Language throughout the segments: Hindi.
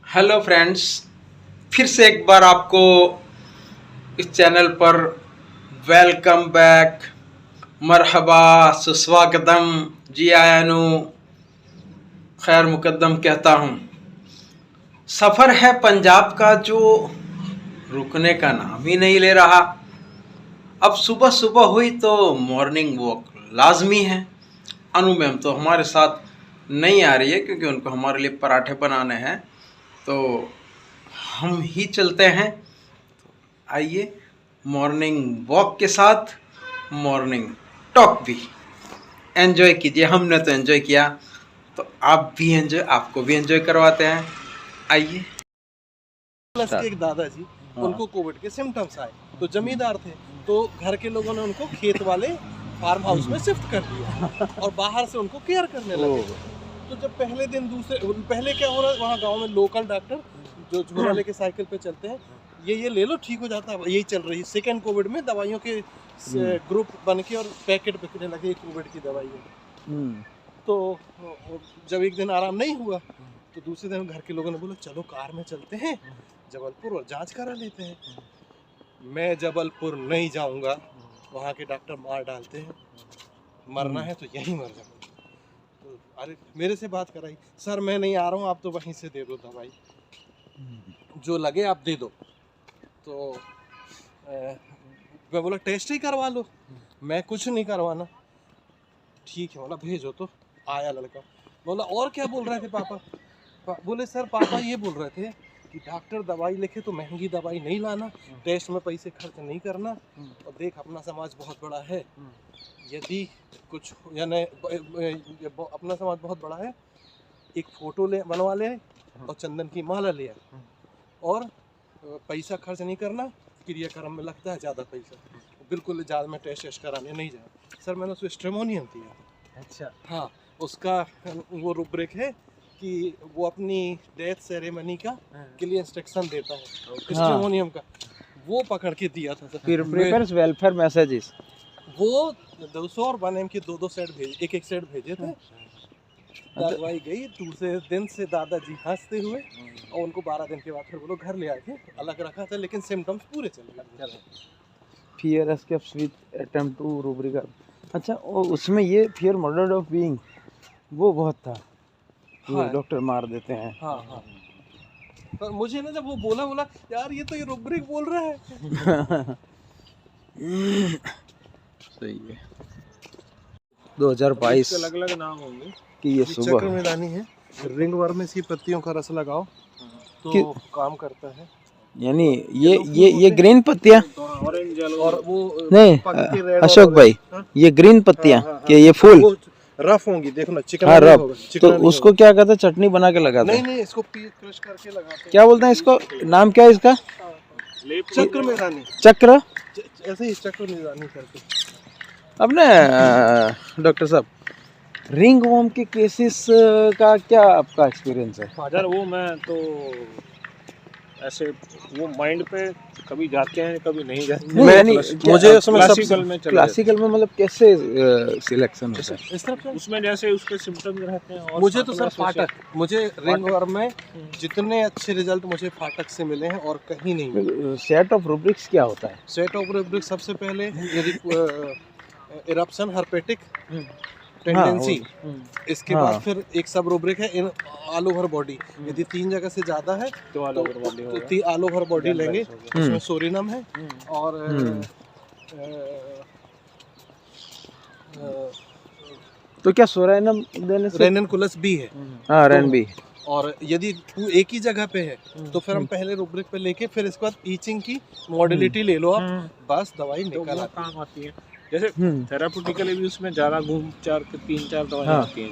हेलो फ्रेंड्स, फिर से एक बार आपको इस चैनल पर वेलकम बैक, मरहबा, सुस्वागतम, जी आयानु, खैर मुकद्दम कहता हूँ। सफ़र है पंजाब का जो रुकने का नाम ही नहीं ले रहा। अब सुबह सुबह हुई तो मॉर्निंग वॉक लाजमी है। अनु मैम तो हमारे साथ नहीं आ रही है क्योंकि उनको हमारे लिए पराठे बनाने हैं, तो हम ही चलते हैं। आइए, मॉर्निंग वॉक के साथ मॉर्निंग टॉक भी एंजॉय कीजिए। हमने तो एंजॉय किया, तो आप भी एंजॉय, आपको भी एंजॉय करवाते हैं। आइए। प्लस के एक दादाजी, उनको कोविड के सिम्टम्स आए, तो जमींदार थे, तो घर के लोगों ने उनको खेत वाले फार्म हाउस में शिफ्ट कर दिया और बाहर से उनको केयर करने लगे। तो जब पहले दिन पहले क्या हो रहा है, वहाँ गांव में लोकल डॉक्टर जो झोला लेके साइकिल पे चलते हैं, ये ले लो ठीक हो जाता है, यही चल रही है। सेकेंड कोविड में दवाइयों के ग्रुप बन के और पैकेट बिकने लगे कोविड की दवाइयों। तो जब एक दिन आराम नहीं हुआ तो दूसरे दिन घर के लोगों ने बोला चलो कार में चलते हैं जबलपुर और जांच करा लेते हैं। मैं जबलपुर नहीं जाऊंगा, वहाँ के डॉक्टर मार डालते हैं, मरना है तो यहीं मर जाऊंगा। तो अरे मेरे से बात कराई, सर मैं नहीं आ रहा हूँ, आप तो वहीं से दे दो दवाई, जो लगे आप दे दो। तो मैं बोला टेस्ट ही करवा लो, मैं कुछ नहीं करवाना। ठीक है, बोला भेजो। तो आया लड़का, बोला और क्या बोल रहे थे पापा? बोले सर पापा ये बोल रहे थे कि डॉक्टर दवाई लिखे तो महंगी दवाई नहीं लाना, टेस्ट में पैसे खर्च नहीं करना, और देख अपना समाज बहुत बड़ा है, यदि कुछ यानी अपना समाज बहुत बड़ा है, एक फ़ोटो ले बनवा ले और चंदन की माला ले आए, और पैसा खर्च नहीं करना, क्रियाक्रम में लगता है ज़्यादा पैसा, बिल्कुल ज़्यादा में टेस्ट कराने नहीं जाए। सर मैंने उसको स्ट्रेमोनियम दिया। अच्छा, हाँ, उसका वो रूब्रिक है कि वो अपनी डेथ सेरेमनी का के लिए इंस्ट्रक्शन देता है, स्ट्रेमोनियम का, वो पकड़ के दिया था सर। फिर प्रिपेयर्स वेलफेयर मैसेजेस, वो 200 और 1M के 2-2 सेट भेजे, एक सेट भेजे थे। दवाई गई, दूसरे दिन से दादाजी हंसते हुए, और उनको 12 दिन के बाद फिर वो लोग घर ले आए थे, अलग रखा था, लेकिन सिम्टम्स पूरे चल गए। Fear escapes with attempt to रूब्रिका। अच्छा, और उसमें ये फियर मर्डर ऑफ बीइंग वो बहुत था, हाँ, डॉक्टर मार देते हैं। हाँ हाँ, पर मुझे ना जब वो बोला यार ये तो ये रूब्रिक बोल रहा है। सही है। 2022 अलग अलग नाम होंगे कि ये सुबह चक्रमेदानी है, रिंग वर्म में सी पत्तियों का रस लगाओ तो काम करता है। यानी ये ग्रीन पत्तियाँ, ऑरेंज और वो नहीं अशोक भाई, ये ग्रीन पत्तियाँ कि ये फूल रफ होंगी, देखो ना, चिकन। हाँ, रफ। तो उसको क्या कहते हैं, चटनी बना के लगाते हैं? नहीं, इसको क्रश करके लगाते हैं। क्या बोलते हैं इसको, नाम क्या है इसका? चक्रमेदानी। चक्र, ऐसे ही चक्रमेदानी करके। अब ना डॉक्टर साहब, रिंग वॉर्म के केसेस का क्या आपका एक्सपीरियंस है? फादर वो मैं तो ऐसे वो माइंड पे कभी जाते हैं कभी नहीं जाते। मैं नहीं, मुझे उसमें क्लासिकल में मतलब कैसे सिलेक्शन होता है? इस तरफ उसमें जैसे उसके सिम्टम्स रहते हैं। और मुझे तो सर फाटक, मुझे रिंग वर्म में जितने अच्छे रिजल्ट मुझे फाटक से मिले हैं और कहीं नहीं मिले। सेट ऑफ रूब्रिक्स क्या होता है? सेट ऑफ रूब्रिक सबसे पहले यदि इरप्शन हर्पेटिक टेंडेंसी, इसके बाद फिर एक सब रूब्रिक है इन ऑल ओवर बॉडी, यदि 3 जगह से ज्यादा है तो ऑल ओवर बॉडी होगा, तो ऑल ओवर बॉडी लेंगे, उसमें सोरिनम है और तो क्या सोरेनम देने से? रेननकुलस बी है। हाँ, रेन बी। और यदि एक ही जगह पे है तो फिर हम पहले रूब्रिक पे लेके फिर इसके बाद ईचिंग की मॉडलिटी ले लो आप, बस दवाई निकल काम आती है। जैसे थेराप्यूटिकली भी उसमें ज़्यादा 3-4 दवाएं आती हैं,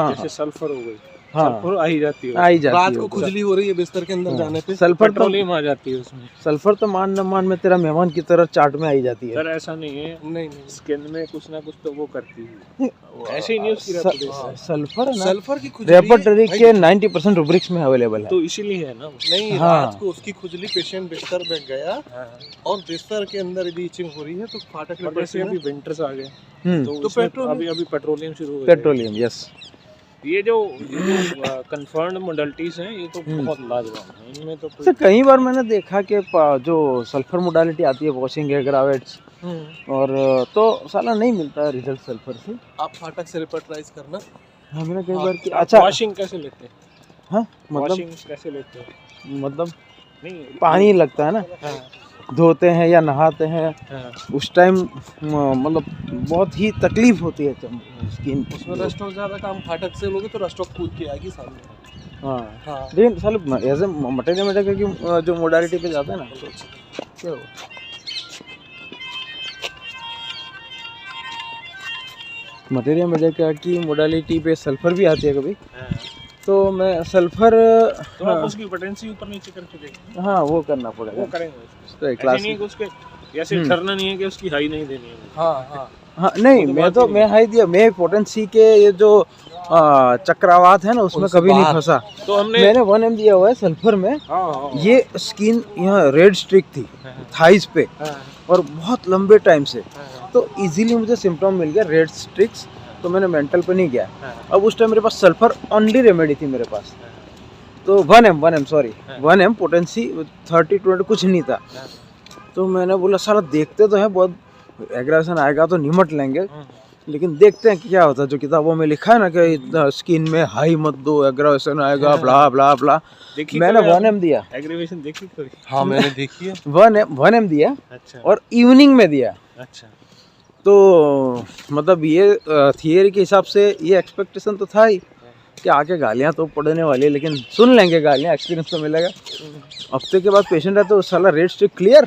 जैसे सल्फर हो गई, सल्फर आ ही जाती है, रात को खुजली हो रही है बिस्तर के अंदर जाने पे, सल्फर पेट्रोलियम आ जाती है उसमें। सल्फर तो मान न मान में तेरा मेहमान की तरह चाट में आई जाती है। सर ऐसा नहीं है, नहीं स्किन में कुछ ना कुछ तो वो करती है, ऐसे ही नहीं उसकी रेपुटेशन। सल्फर की खुजली रेपर्टरी के 90% रूब्रिक्स में अवेलेबल है, तो इसीलिए है ना। नहीं, रात को उसकी खुजली, पेशेंट बिस्तर पे गया और बिस्तर के अंदर यदि ईचिंग हो रही है तो फाटक, जैसे अभी विंटर्स आ गए तो अभी पेट्रोलियम शुरू हो पेट्रोलियम, यस। ये जो कंफर्म्ड मोडालिटीज हैं ये तो बहुत लाजवाब हैं, इनमें तो तो कई बार मैंने देखा कि जो सल्फर मोडालिटी आती है वॉशिंग है ग्रेवेट्स और तो साला नहीं मिलता रिजल्ट सल्फर से। आप फाटक से रिपर्टराइज करना। हाँ मैंने कई बार आप अच्छा वॉशिंग कैसे लेते हैं? हाँ मतलब वॉशिंग कैसे लेते हैं? मतलब नहीं पानी लगता है ना, हाँ, धोते हैं या नहाते हैं हाँ, उस टाइम मतलब बहुत ही तकलीफ होती है स्किन उसमें रस्ट और ज्यादा काम फाटक से लोगे तो रस्ट ऑफ कूद के आएगी सामने। हाँ हाँ लेकिन साले ऐसे मटेरियल की जो मोडालिटी पे जाते हैं ना तो क्या हो मटेरियल मेडिका की मोडालिटी पे सल्फर भी आती है कभी, हाँ। तो मैं सल्फर तो आप उसकी पोटेंसी ऊपर नीचे करके देखें। हाँ वो करना वो पड़ेगा करेंगे तो ऐसे क्लास नहीं कि उसके ऐसे ठरना नहीं है कि उसकी हाई नहीं देनी है। हाँ हाँ हाँ नहीं मैं हाई दिया, मैं पोटेंसी के ये जो चक्रावात है ना उसमें उनसे कभी नहीं बाहर। फंसा। तो हमने मैंने 1M दिया हुआ है सल्फर में, हाँ ये स्किन यहाँ रेड स्ट्रिक थी थाइस पे हाँ, और बहुत लंबे टाइम से, हाँ, तो इजीली मुझे सिम्टम मिल गया रेड स्ट्रिक्स, तो मैंने मेंटल पे नहीं गया। हाँ, अब उस टाइम मेरे पास सल्फर ओनली रेमेडी थी मेरे पास, तो 1M सॉरी 1M पोटेंसी 30-20 कुछ नहीं था। तो मैंने बोला साला देखते तो हैं बहुत एग्रेशन आएगा तो निमट लेंगे, लेकिन देखते हैं कि क्या होता है। जो किताबों में लिखा है ना कि स्किन में हाई मत दो एग्रेशन आएगा ब्ला ब्ला ब्ला, देखी मैंने कभी 1M दिया, एग्रीवेशन देखी कभी? हाँ मैंने देखी है। 1M दिया अच्छा और इवनिंग में दिया। अच्छा तो मतलब ये थियरी के हिसाब से ये एक्सपेक्टेशन तो था ही कि आके गालियाँ तो पड़ने वाली है, लेकिन सुन लेंगे गालियाँ, एक्सपीरियंस तो मिलेगा। हफ्ते के बाद पेशेंट है तो साला रेड स्ट्रिक क्लियर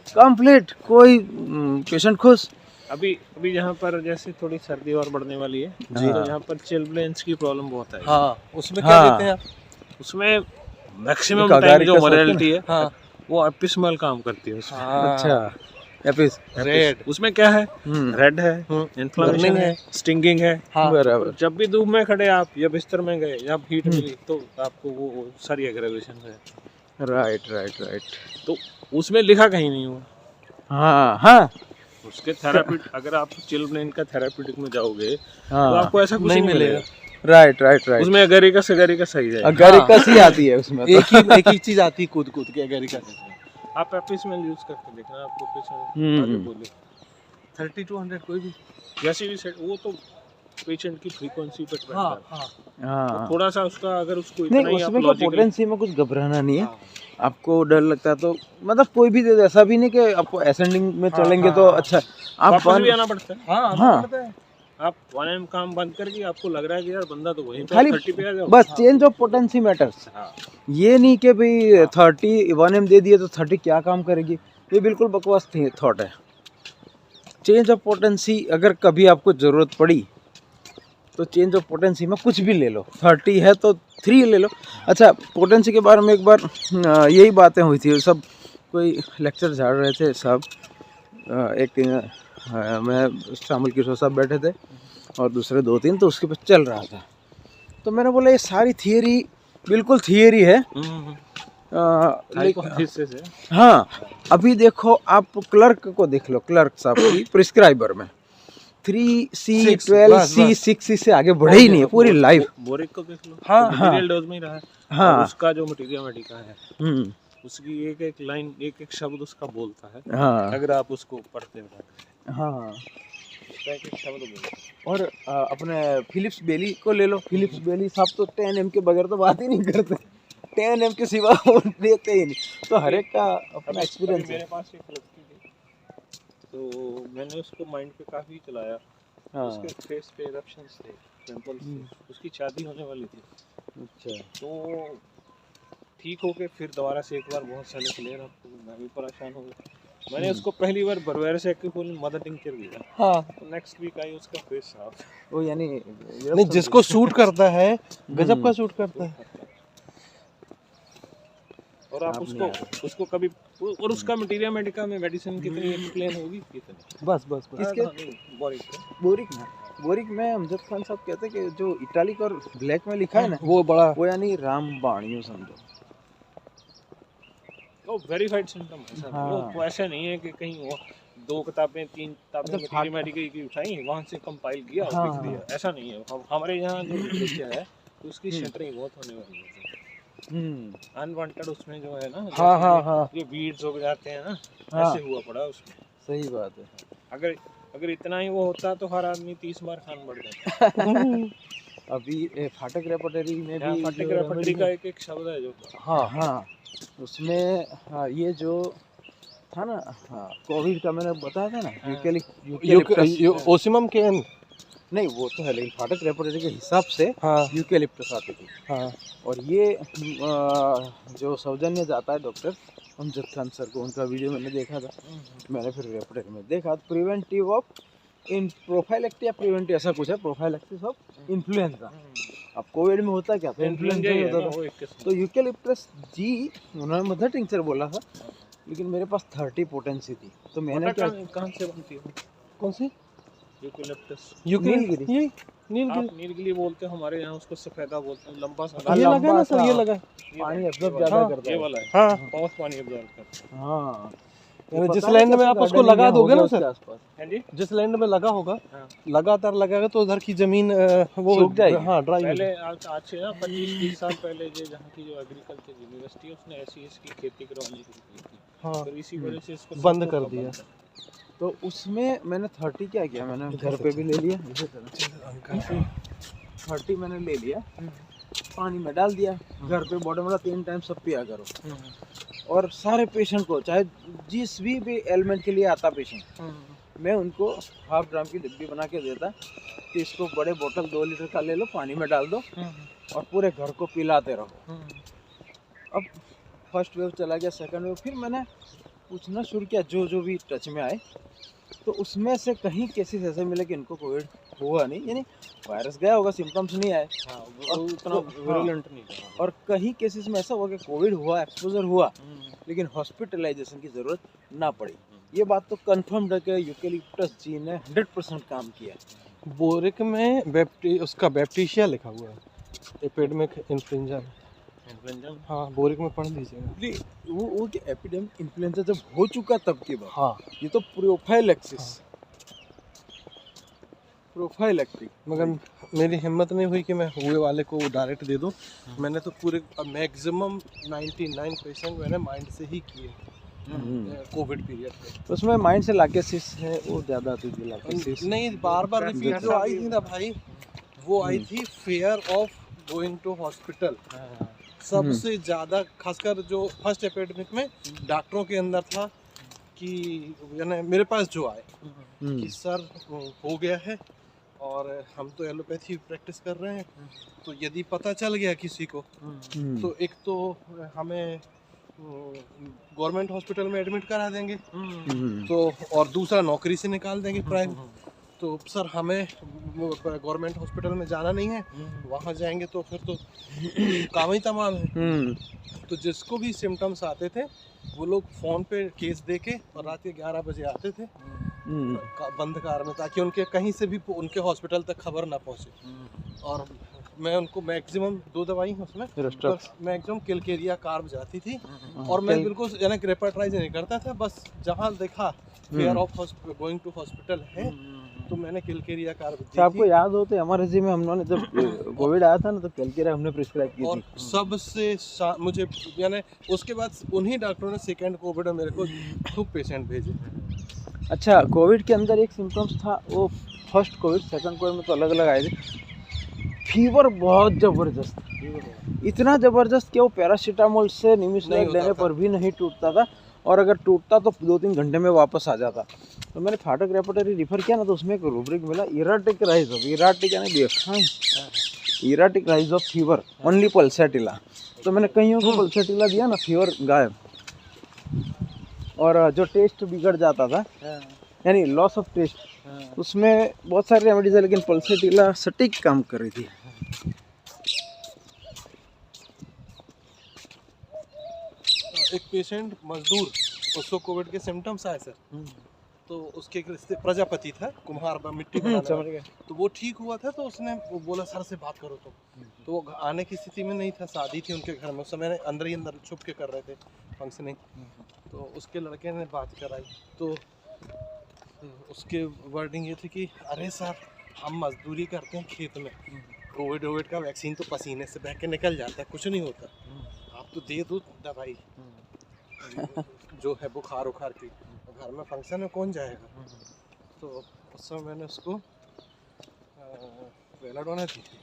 कंप्लीट, कोई पेशेंट खुश। अभी यहाँ पर जैसे थोड़ी सर्दी और बढ़ने वाली है जी। तो यहाँ पर चिलब्लेंस की प्रॉब्लम बहुत है। हाँ उसमें क्या हाँ। देते हैं आप? उसमें मैक्सिमम एक टाइम अगारिकस जो होती है ना? मोडालिटी है हाँ वो एपिस्मल काम करती है उसमें। हाँ अच्छा एपिस रेड उसमें क्या है, रेड है, इन्फ्लेमेशन Burning है, है। स्टिंगिंग है। हाँ बराबर। जब भी धूप में खड़े आप या बिस्तर में गए या हीट मिली तो आपको वो सारी एग्रेवेशन है। राइट तो उसमें लिखा कहीं नहीं हुआ। हाँ हाँ उसके थेरापी अगर आप चिलब्लेन का थेराप्यूटिक में जाओगे तो हाँ आपको ऐसा कुछ नहीं नहीं मिलेगा। राइट उसमें अगेरिकस सही जाएगा। अगारिकस ही आती है उसमें तो। एक ही चीज आती है कूद कूद के एगेरिका। आप एपिस्मल यूज करके देखना, आपको पेशेंट हम्म, आगे हम्म। बोले 30 to 100 कोई भी। जैसे भी सेट वो तो पेशेंट की फ्रीक्वेंसी पे डिपेंड हाँ करता है। हाँ हाँ थोड़ा सा उसका अगर उसको इतना नहीं ही आप उसमें क्या लॉजिकली पोटेंसी में कुछ घबराना नहीं है, आपको डर लगता है तो मतलब कोई भी दे दे, ऐसा भी नहीं कि आपको असेंडिंग में चलेंगे तो अच्छा आप वापस भी आना पड़ता है। हाँ हाँ। पड़ता है। आप 1M काम बंद करके आपको लग रहा है कि यार बंदा तो वहीं पे खाली 30 पे आ जाओ। बस चेंज ऑफ पोटेंसी मैटर्स, हाँ। ये नहीं कि भाई 30 1M दे दिए तो 30 क्या काम करेगी, ये बिल्कुल बकवास थॉट है। चेंज ऑफ पोटेंसी अगर कभी आपको ज़रूरत पड़ी तो चेंज ऑफ पोटेंसी में कुछ भी ले लो, 30 है तो 3 ले लो। अच्छा पोटेंसी के बारे में एक बार यही बातें हुई थी, सब कोई लेक्चर झाड़ रहे थे सब, एक मैं शामिल किशोर साहब बैठे थे और दूसरे 2-3, तो उसके पे चल रहा था। तो मैंने बोला ये सारी थियरी बिल्कुल थियरी है, हाइपोथेसिस है। हाँ अभी देखो आप क्लर्क को देख लो, क्लर्क साहब की प्रिस्क्राइबर में 3C12C6 से आगे बढ़े ही नहीं है पूरी लाइफ। बोरिक को देख लो, हाँ, वो मटेरियल डोज में ही रहा है। हाँ। और उसका जो मटेरियल मेडिका है हम्म, उसकी एक एक लाइन एक एक शब्द उसका बोलता है। हाँ अगर आप उसको पढ़ते हो हाँ। उसका एक एक शब्द बोलता है। और अपने फिलिप्स बेली को ले लो, फिलिप्स बेली साहब तो 10M के बगैर तो बात ही नहीं करते, 10M के सिवा वो देते ही नहीं। तो हर एक का अपना एक्सपीरियंस मेरे है। पास एक लड़की थी तो मैंने उसको माइंड पे काफी चलाया। हाँ उसके फेस पे इरप्शंस थे, पिंपल्स थे, उसकी शादी होने वाली थी। अच्छा तो ठीक हो के फिर दोबारा से एक बार बहुत सारे क्लियर आपको मैं भी परेशान हो गया। मैंने उसको पहली बार बरवेर से एक्यूपुल मदर टिंचर दिया। हाँ तो नेक्स्ट वीक आई उसका फेस साफ। वो यानी नहीं जिसको सूट करता है गजब का सूट करता है। और आप उसको कभी और उसका मटेरियल मेडिका में मेडिसिन कितनी एक्सप्लेन होगी कितनी। बस किसके बोरिक में अमजद खान साहब कहते हैं कि जो इटालिक और ब्लैक में लिखा है ना वो बड़ा वो यानी रामबाणियों समझो। वो वेरीफाइड सिम्टम है सर। हाँ। वो ऐसा नहीं है कि कहीं वो 2 किताबें 3 किताबें अच्छा, मेरी मेडिकल की उठाई, वहाँ से कंपाइल किया और हाँ, लिख दिया। ऐसा नहीं है। हमारे यहाँ जो लिटरेचर है उसकी शटरिंग बहुत होने वाली है। अनवांटेड उसमें जो है ना, हाँ हाँ हाँ ये वीड्स हो जाते हैं ना, हाँ, ऐसे हुआ पड़ा उसमें। सही बात है। अगर अगर इतना ही वो होता तो हर आदमी 30 बार खान बढ़ जाता। अभी फाटक रेपटरी में यहाँ भी फटे जो ग्राफिटी रेमेडी का है, एक शब्द है जो हाँ हाँ, उसमें हाँ, ये जो था ना, हाँ कोविड का मैंने बताया था ना, यूकेलिप्टस ओसिमम केन। नहीं वो तो है, लेकिन फाटक रेपटरी के हिसाब से हाँ यूकेलिप्टस आती थी। हाँ और ये जो सौजन्य जाता है डॉक्टर अमजद खान सर को, उनका वीडियो मैंने देखा था। मैंने फिर रेपटरी में देखा प्रिवेंटिव ऑफ इन प्रोफाइलेक्टिस या प्रिवेंटिव ऐसा कुछ है, प्रोफाइलेक्टिस ऑफ इन्फ्लुएंजा। अब कोविड में होता क्या था, इन्फ्लुएंजा ही होता था। तो यूकेलिप्टस जी उन्होंने मदर टिंचर बोला था, लेकिन मेरे पास 30 पोटेंसी थी, तो मैंने क्या, कहाँ से बनती है कौन सी यूकेलिप्टस? नीलगिरी। यही आप नीलगिरी। नीलगिरी बोलते हैं, हमारे यहाँ उसको सफेदा बोलते हैं, लंबा सा। ये लगा ना सर, ये लगा। पानी एब्जॉर्ब ये ज्यादा हाँ, करता ये है। वाला है, हाँ बहुत पानी एब्जॉर्ब करता है। हाँ, यानी पता जिस है लैंड में कैसे आप उसको गार्डनिंग लगा में हो दोगे गया ना उसके सर, आसपास। हैं जी? जिस लैंड में लगा होगा, हाँ। लगातार लगाएगा तो उधर की जमीन वो सूख जाएगी। हाँ ड्राई हो पहले आज से ना 25-30 साल पहले जो जहाँ की जो एग्रीकल्चर यूनिवर्सिटी है उसने ऐसी इसकी खेती करवानी शुरू की थी, हाँ फिर इसी वजह से इसको बंद सबको कर बंद दिया। तो उसमें मैंने 30 क्या किया, मैंने घर पे भी ले लिया, इसी तरह 30 मैंने ले लिया, पानी में डाल दिया, घर पे बॉटल वाला 3 टाइम सब पिया करो। और सारे पेशेंट को, चाहे जिस भी एलिमेंट के लिए आता पेशेंट, मैं उनको हाफ ड्राम की डिब्बी बना के देता कि इसको बड़े बोतल 2 लीटर का ले लो, पानी में डाल दो और पूरे घर को पिलाते रहो। अब फर्स्ट वेव चला गया, सेकंड वेव, फिर मैंने पूछना शुरू किया जो जो भी टच में आए, तो उसमें से कहीं केसेस ऐसे मिले कि इनको कोविड हुआ नहीं, यानी वायरस गया होगा, सिम्टम्स नहीं आए, हाँ, वो उतना विरुलेंट नहीं था। और कहीं केसेस में ऐसा हुआ कि कोविड हुआ, एक्सपोजर हुआ, लेकिन हॉस्पिटलाइजेशन की ज़रूरत ना पड़ी। ये बात तो कंफर्म्ड है कि यूकेलिप्टस जी ने 100% काम किया है। बोरिक में उसका बैप्टीशिया लिखा हुआ है, एपिडेमिक इन्फ्लुएंजा। हाँ बोरिक में पढ़ लीजिएगा। नहीं, वो कि एपिडेमिक इन्फ्लुएंजा जब हो चुका तब की बात, हाँ ये तो प्रोफाइलैक्सिस, प्रोफाइलैक्टिक। मगर मेरी हिम्मत नहीं हुई कि मैं हुए वाले को डायरेक्ट दे दूं। मैंने तो पूरे मैक्सिमम 99% मैंने माइंड से ही किए कोविड पीरियड पे। उसमें माइंड से लाकेसिस है, वो ज़्यादा आती थी लाकेसिस। नहीं, बार बार रिपीट जो आई थी ना भाई, वो आई थी fear of going to hospital. सबसे ज़्यादा, खासकर जो फर्स्ट एपिडेमिक में डॉक्टरों के अंदर था कि यानी मेरे पास जो आए कि सर हो गया है और हम तो एलोपैथी प्रैक्टिस कर रहे हैं, तो यदि पता चल गया किसी को तो एक तो हमें गवर्नमेंट हॉस्पिटल में एडमिट करा देंगे, तो और दूसरा नौकरी से निकाल देंगे प्राइवेट। तो सर हमें गवर्नमेंट हॉस्पिटल में जाना नहीं है, वहाँ जाएंगे तो फिर तो काम ही तमाम है। तो जिसको भी सिम्टम्स आते थे वो लोग फ़ोन पे केस दे के और रात के 11 बजे आते थे बंद कार में, ताकि उनके कहीं से भी उनके हॉस्पिटल तक खबर ना पहुँचे। और मैं उनको मैक्सिमम 2 दवाई उसमें मैक्सिमम किलकेरिया कार्ब जाती थी, और मैं बिल्कुल यानी रेपर्टाइज नहीं करता था, बस जहाँ देखा fear of going to hospital है तो मैंने किलकेरिया कार्ब दी थी। आपको याद हो तो एमआरएसजी में हमने जब कोविड आया था ना, तो किलकेरिया हमने प्रिस्क्राइब की और थी। सबसे मुझे यानी उसके बाद उन्हीं डॉक्टरों ने सेकंड कोविड में मेरे को खूब पेशेंट भेजे। अच्छा, कोविड के अंदर एक सिम्टम्स था, वो फर्स्ट कोविड सेकंड कोविड में तो अलग अलग आए थे। फीवर बहुत ज़बरदस्त, इतना ज़बरदस्त कि वो पैरासीटामोल से निमिषलाइक लेने पर भी नहीं टूटता था, और अगर टूटता तो 2-3 घंटे में वापस आ जाता। तो मैंने फाटक रेपर्टरी रिफ़र किया ना, तो उसमें एक रूब्रिक मिला, इराटिक राइज ऑफ, इराटिक यानी बेखान, erratic rise of fever only pulsatilla. तो मैंने कईयों को पल्सेटिला दिया ना, फीवर गायब, और जो टेस्ट बिगड़ जाता था यानी लॉस ऑफ टेस्ट, उसमें बहुत सारी रेमेडीज है, लेकिन पल्सेटिला सटीक काम कर रही थी। एक पेशेंट मजदूर, उसको कोविड के सिम्टम्स आए सर, तो उसके एक रिश्ते प्रजापति था, कुम्हार मिट्टी बनाने वाला, तो वो ठीक हुआ था, तो उसने वो बोला सर से बात करो तो वो आने की स्थिति में नहीं था, शादी थी उनके घर में, उस समय अंदर ही अंदर छुप के कर रहे थे फंक्शनिंग, तो उसके लड़के ने बात कराई, तो तो उसके वर्डिंग ये थी कि अरे सर हम मजदूरी करते हैं खेत में, कोविड का वैक्सीन तो पसीने से बह के निकल जाता है, कुछ नहीं होता, आप तो दे दो दवाई जो है बुखार उखार की, घर में फंक्शन में कौन जाएगा। तो उस समय मैंने उसको बेलाडोना दी थी।